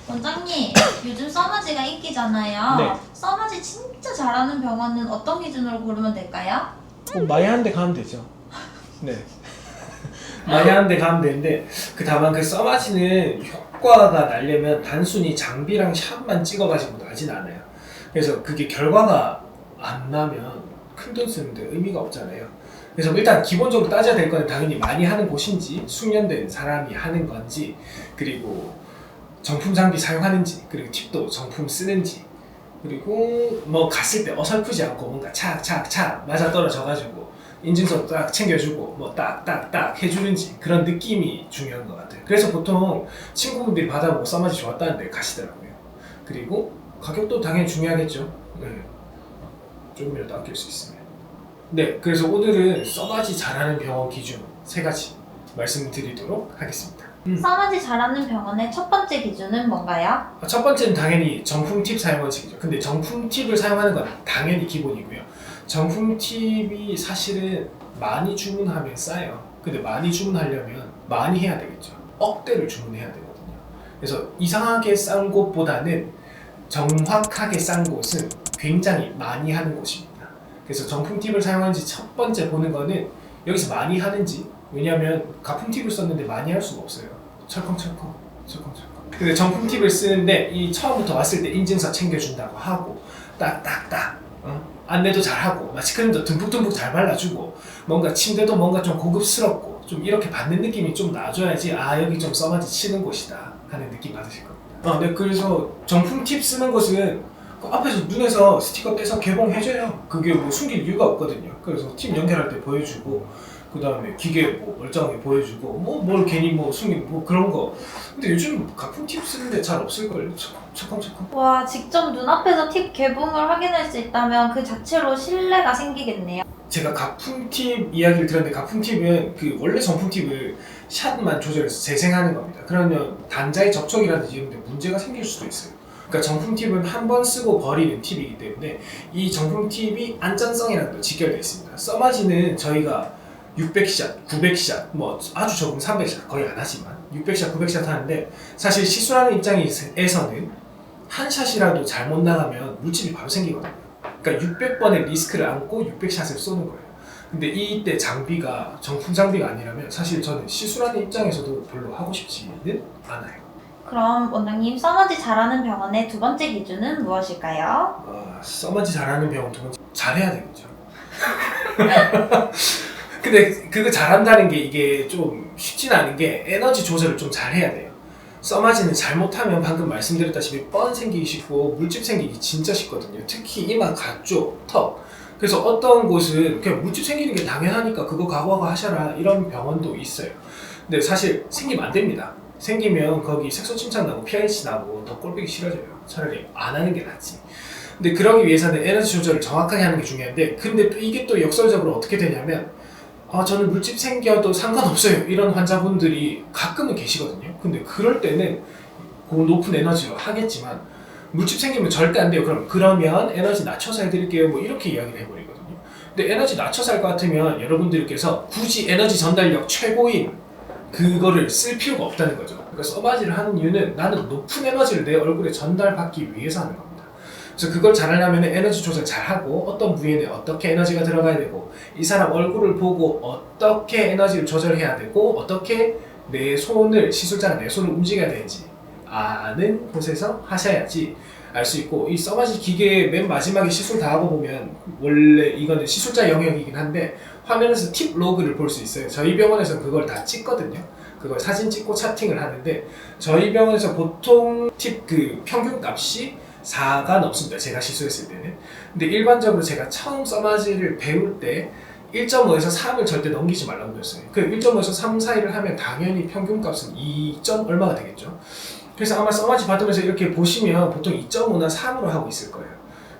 원장님, 요즘 써마지가 인기잖아요. 네. 써마지 진짜 잘하는 병원은 어떤 기준으로 고르면 될까요? 많이 하는 데 가면 되죠. 네. 많이 하는 데 가면 되는데 다만 그 써마지는 효과가 나려면 단순히 장비랑 샷만 찍어가지고 나진 않아요. 그래서 그게 결과가 안 나면 큰돈 쓰는데 의미가 없잖아요. 그래서 일단 기본적으로 따져야 될 거는 당연히 많이 하는 곳인지, 숙련된 사람이 하는 건지, 그리고 정품 장비 사용하는지, 그리고 팁도 정품 쓰는지, 그리고 뭐 갔을 때 어설프지 않고 뭔가 착착착 맞아 떨어져가지고 인증서 딱 챙겨주고 뭐 딱딱딱 해주는지, 그런 느낌이 중요한 것 같아요. 그래서 보통 친구분들이 받아보고 써마지 좋았다는데 가시더라고요. 그리고 가격도 당연히 중요하겠죠. 네. 조금이라도 아낄 수 있으면. 네, 그래서 오늘은 써마지 잘하는 병원 기준 3가지 말씀드리도록 하겠습니다. 써마지 잘하는 병원의 첫 번째 기준은 뭔가요? 첫 번째는 당연히 정품 팁 사용 원칙이죠. 근데 정품 팁을 사용하는 건 당연히 기본이고요. 정품 팁이 사실은 많이 주문하면 싸요. 근데 많이 주문하려면 많이 해야 되겠죠. 억대를 주문해야 되거든요. 그래서 이상하게 싼 곳보다는 정확하게 싼 곳은 굉장히 많이 하는 곳입니다. 그래서 정품 팁을 사용하는지 첫 번째 보는 거는 여기서 많이 하는지, 왜냐하면 가품 팁을 썼는데 많이 할 수가 없어요. 철컹철컹. 근데 정품 팁을 쓰는데 이 처음부터 왔을 때 인증서 챙겨준다고 하고 딱딱딱 안내도 잘하고 마취크림도 듬뿍듬뿍 잘 발라주고 뭔가 침대도 뭔가 좀 고급스럽고 좀 이렇게 받는 느낌이 좀 나줘야지 여기 좀 써마지 치는 곳이다 하는 느낌 받으실 겁니다. 네, 그래서 정품 팁 쓰는 곳은 그 앞에서 눈에서 스티커 떼서 개봉해줘요. 그게 뭐 숨길 이유가 없거든요. 그래서 팁 연결할 때 보여주고, 그 다음에 기계 뭐 멀쩡하게 보여주고, 뭘 괜히 뭐 숨긴 뭐 그런 거. 근데 요즘 가품 팁 쓰는데 잘 없을걸요? 철컹철컹. 와, 직접 눈앞에서 팁 개봉을 확인할 수 있다면 그 자체로 신뢰가 생기겠네요. 제가 가품 팁 이야기를 들었는데, 가품 팁은 그 원래 정품 팁을 샷만 조절해서 재생하는 겁니다. 그러면 단자의 접촉이라든지 이런 데 문제가 생길 수도 있어요. 그러니까 정품 팁은 한 번 쓰고 버리는 팁이기 때문에 이 정품 팁이 안전성이랑 또 직결되어 있습니다. 써마지는 저희가 600샷, 900샷, 뭐 아주 적은 300샷 거의 안 하지만 600샷, 900샷 하는데, 사실 시술하는 입장에서는 한 샷이라도 잘못 나가면 물집이 바로 생기거든요. 그러니까 600번의 리스크를 안고 600샷을 쏘는 거예요. 근데 이때 장비가 정품 장비가 아니라면 사실 저는 시술하는 입장에서도 별로 하고 싶지는 않아요. 그럼 원장님, 써마지 잘하는 병원의 두 번째 기준은 무엇일까요? 써마지 잘하는 병원 두 번째, 잘해야 되겠죠. 근데 그거 잘한다는 게 이게 좀 쉽진 않은 게 에너지 조절을 좀 잘해야 돼요. 써마지는 잘못하면 방금 말씀드렸다시피 뻔 생기기 쉽고 물집 생기기 진짜 쉽거든요. 특히 이마 가쪽, 턱. 그래서 어떤 곳은 그냥 물집 생기는 게 당연하니까 그거 각오하셔라 이런 병원도 있어요. 근데 사실 생기면 안 됩니다. 생기면 거기 색소 침착 나고 pH 나고 더 꼴보기 싫어져요. 차라리 안 하는 게 낫지. 근데 그러기 위해서는 에너지 조절을 정확하게 하는 게 중요한데, 근데 또 이게 또 역설적으로 어떻게 되냐면 저는 물집 생겨도 상관없어요 이런 환자분들이 가끔은 계시거든요. 근데 그럴 때는 그 높은 에너지로 하겠지만 물집 생기면 절대 안 돼요. 그러면 에너지 낮춰서 해드릴게요 뭐 이렇게 이야기를 해버리거든요. 근데 에너지 낮춰서 할 것 같으면 여러분들께서 굳이 에너지 전달력 최고인 그거를 쓸 필요가 없다는 거죠. 그러니까 써마지를 하는 이유는 나는 높은 에너지를 내 얼굴에 전달받기 위해서 하는 겁니다. 그래서 그걸 잘하려면 에너지 조절 잘하고, 어떤 부위에 어떻게 에너지가 들어가야 되고, 이 사람 얼굴을 보고 어떻게 에너지를 조절해야 되고, 어떻게 내 손을, 시술자가 내 손을 움직여야 되는지 아는 곳에서 하셔야지 알 수 있고, 이 써마지 기계 맨 마지막에 시술 다 하고 보면, 원래 이거는 시술자 영역이긴 한데 화면에서 팁 로그를 볼 수 있어요. 저희 병원에서 그걸 다 찍거든요. 그걸 사진 찍고 차팅을 하는데, 저희 병원에서 보통 팁 그 평균 값이 4가 넘습니다. 제가 시술했을 때는. 근데 일반적으로 제가 처음 써마지를 배울 때 1.5에서 3을 절대 넘기지 말라고 그랬어요. 그 1.5에서 3 사이를 하면 당연히 평균 값은 2. 얼마가 되겠죠. 그래서 아마 써마지 받으면서 이렇게 보시면 보통 2.5나 3으로 하고 있을 거예요.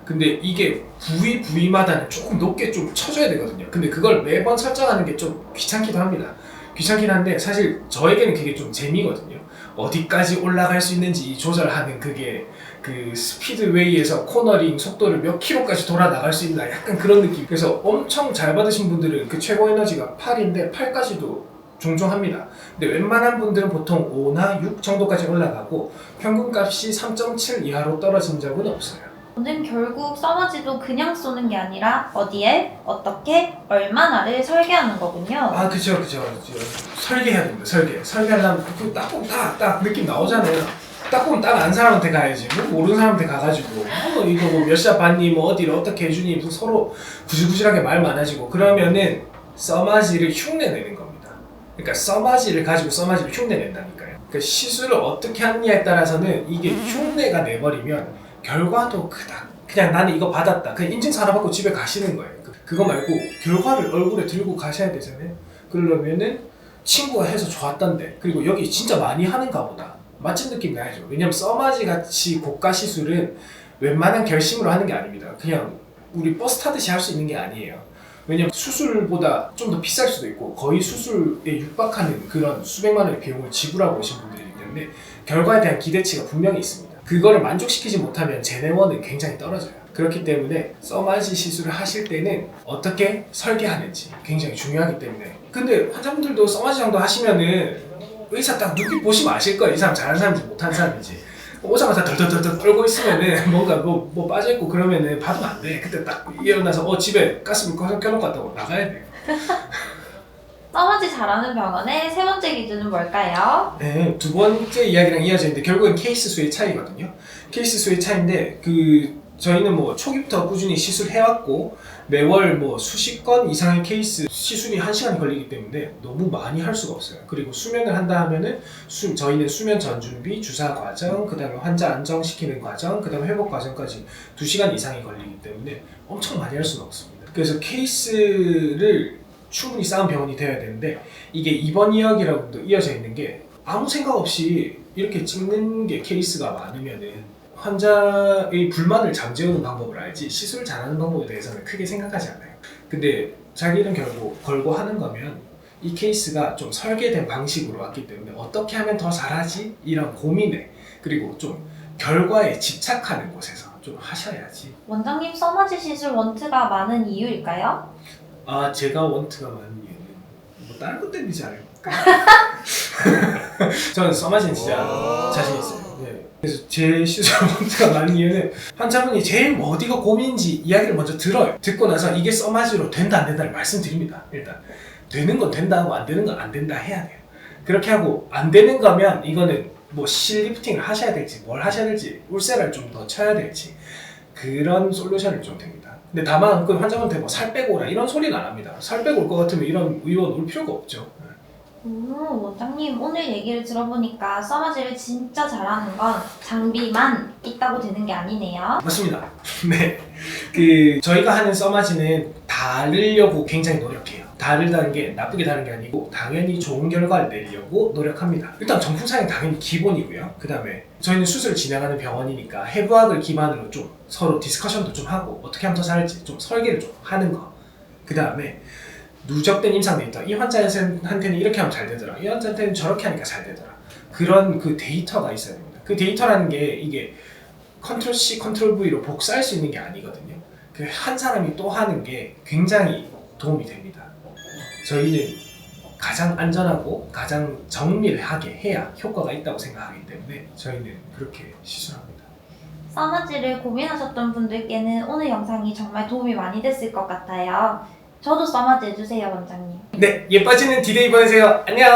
근데 이게 부위마다는 조금 높게 좀 쳐줘야 되거든요. 근데 그걸 매번 설정하는 게 좀 귀찮기도 합니다. 귀찮긴 한데 사실 저에게는 그게 좀 재미거든요. 어디까지 올라갈 수 있는지 조절하는 그게, 그 스피드웨이에서 코너링 속도를 몇 킬로까지 돌아 나갈 수 있나, 약간 그런 느낌. 그래서 엄청 잘 받으신 분들은 그 최고 에너지가 8인데 8까지도 종종 합니다. 근데 웬만한 분들은 보통 5나 6 정도까지 올라가고 평균값이 3.7 이하로 떨어진 적은 없어요. 저는 결국 써마지도 그냥 쏘는 게 아니라 어디에, 어떻게, 얼마나를 설계하는 거군요. 아 그죠. 설계해야 됩니다. 설계하려면 딱 보면 딱 느낌 나오잖아요. 딱 보면 딱 안 사람한테 가야지. 뭐 모르는 사람한테 가가지고 이거 뭐 몇 샷 봤니, 뭐 어디를 어떻게 해주니, 무슨 서로 구질구질하게 말 많아지고 그러면은 써마지를 흉내내는 겁니다. 그러니까 써마지를 가지고 써마지를 흉내낸다니까요. 그러니까 시술을 어떻게 하느냐에 따라서는 이게 흉내가 내버리면 결과도 크다. 그냥 나는 이거 받았다. 그냥 인증서 하나 받고 집에 가시는 거예요. 그거 말고 결과를 얼굴에 들고 가셔야 되잖아요. 그러려면은 친구가 해서 좋았던데, 그리고 여기 진짜 많이 하는가 보다. 맛집 느낌 나야죠. 왜냐면 써마지 같이 고가 시술은 웬만한 결심으로 하는 게 아닙니다. 그냥 우리 버스 타듯이 할 수 있는 게 아니에요. 왜냐면 수술보다 좀 더 비쌀 수도 있고 거의 수술에 육박하는 그런 수백만 원의 비용을 지불하고 오신 분들이기 때문에 결과에 대한 기대치가 분명히 있습니다. 그거를 만족시키지 못하면 제네원은 굉장히 떨어져요. 그렇기 때문에 써마지 시술을 하실 때는 어떻게 설계하는지 굉장히 중요하기 때문에. 근데 환자분들도 써마지 정도 하시면은 의사 딱 눈빛 보시면 아실 거예요. 이 사람 잘하는 사람인지 못하는 사람인지. 오자마자 덜덜덜덜 떨고 있으면은 뭔가 뭐 빠져있고 그러면은 받으면 안 돼. 그때 딱 일어나서 집에 가스불 켜놓고 갔다고 나가야 돼요. 써마지 잘하는 병원의 세 번째 기준은 뭘까요? 네, 두 번째 이야기랑 이어져 있는데 결국은 케이스 수의 차이거든요. 케이스 수의 차이인데 저희는 뭐 초기부터 꾸준히 시술해왔고 매월 뭐 수십 건 이상의 케이스 시술이 1시간이 걸리기 때문에 너무 많이 할 수가 없어요. 그리고 수면을 한다 하면은 저희는 수면 전 준비, 주사 과정, 그 다음에 환자 안정시키는 과정, 그 다음에 회복 과정까지 2시간 이상이 걸리기 때문에 엄청 많이 할 수는 없습니다. 그래서 케이스를 충분히 쌓은 병원이 되어야 되는데 이게 입원 이역이라고도 이어져 있는 게 아무 생각 없이 이렇게 찍는 게 케이스가 많으면은 환자의 불만을 잠재우는 방법을 알지 시술 잘하는 방법에 대해서는 크게 생각하지 않아요. 근데 자기 이름 걸고 하는 거면 이 케이스가 좀 설계된 방식으로 왔기 때문에 어떻게 하면 더 잘하지? 이런 고민에, 그리고 좀 결과에 집착하는 곳에서 좀 하셔야지. 원장님 써마지 시술 원트가 많은 이유일까요? 아, 제가 원트가 많은 이유는 뭐 다른 것 때문이지 않을까? 저는 써마지는 진짜 자신 있어요. 네. 그래서 제 시술 원트가 많은 이유는 환자분이 제일 뭐 어디가 고민인지 이야기를 먼저 들어요. 듣고 나서 이게 써마지로 된다 안 된다를 말씀드립니다. 일단 되는 건 된다 하고 안 되는 건 안 된다 해야 돼요. 그렇게 하고 안 되는 거면 이거는 뭐 실리프팅을 하셔야 될지 뭘 하셔야 될지 울세라를 좀 더 쳐야 될지 그런 솔루션을 좀 됩니다. 근데 다만 그 환자분한테 뭐 살 빼고 오라 이런 소리는 안 합니다. 살 빼고 올 것 같으면 이런 의원 올 필요가 없죠. 원장님 오늘 얘기를 들어보니까 써마지를 진짜 잘하는 건 장비만 있다고 되는 게 아니네요. 맞습니다. 네. 저희가 하는 써마지는 다르려고 굉장히 노력해요. 다르다는 게 나쁘게 다른 게 아니고 당연히 좋은 결과를 내려고 노력합니다. 일단 정품사양 당연히 기본이고요. 그 다음에 저희는 수술을 진행하는 병원이니까 해부학을 기반으로 좀 서로 디스커션도 좀 하고 어떻게 하면 더 잘할지 좀 설계를 좀 하는 거. 그 다음에 누적된 임상 데이터, 이 환자한테는 이렇게 하면 잘 되더라, 이 환자한테는 저렇게 하니까 잘 되더라, 그런 그 데이터가 있어야 됩니다. 그 데이터라는 게 이게 컨트롤 C, 컨트롤 V로 복사할 수 있는 게 아니거든요. 그 한 사람이 또 하는 게 굉장히 도움이 됩니다. 저희는 가장 안전하고 가장 정밀하게 해야 효과가 있다고 생각하기 때문에 저희는 그렇게 시술합니다. 써마지를 고민하셨던 분들께는 오늘 영상이 정말 도움이 많이 됐을 것 같아요. 저도 써마지 해주세요, 원장님. 네, 예뻐지는 디데이 보내세요. 안녕.